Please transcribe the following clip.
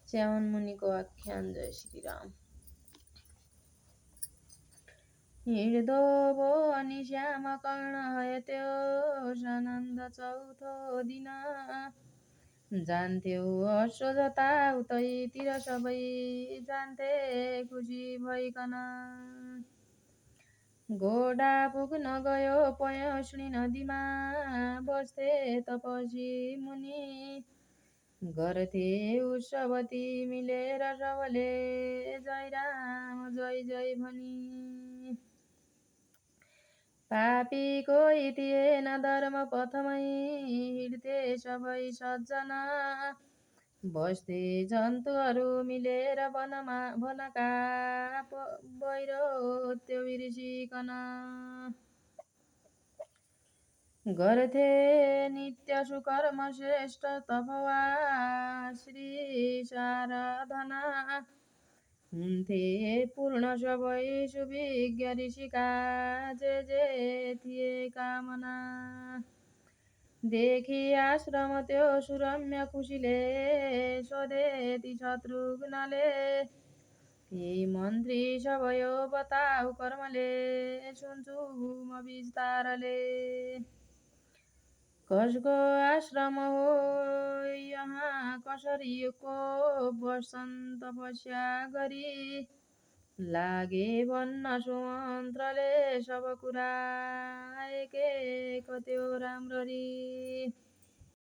च्याउन मुनिको आख्यान। जय श्रीराम। हिँड्दो भो अनि श्याम कर्ण हयत्यो सानन्द चौथो दिन जान्थ्यो हर्षो जता उतैतिर सबै जान्थे खुसी भइकन घोडा पुग्न गयो पयोष्णी नदीमा बस्थे तपसी मुनि गर्थे उत्सवती मिलेर सबले जय राम जय जय भनी पापी कोही थिएन धर्म पथमै हिँड्थे सबै सज्जना बस्थे जन्तुहरू मिलेर वनका बहिरो त्यो बिर्सिकन गर्थे नित्य सुकर्म श्रेष्ठ तपवा श्री साराधना हुन्थे पूर्ण सबै सुविज्ञ ऋषिका जे थिए कामना देखि आश्रम त्यो सुरम्य खुसीले सोधे ती शत्रुघ्नले यही मन्त्री सबयो बताऊ कर्मले सुन्छु म विस्तारले कसको आश्रम हो यहाँ कसरी को बस्छन् तपस्या गरी लागे भन्न सुमन्त्रले सब कुरा एक त्यो राम्ररी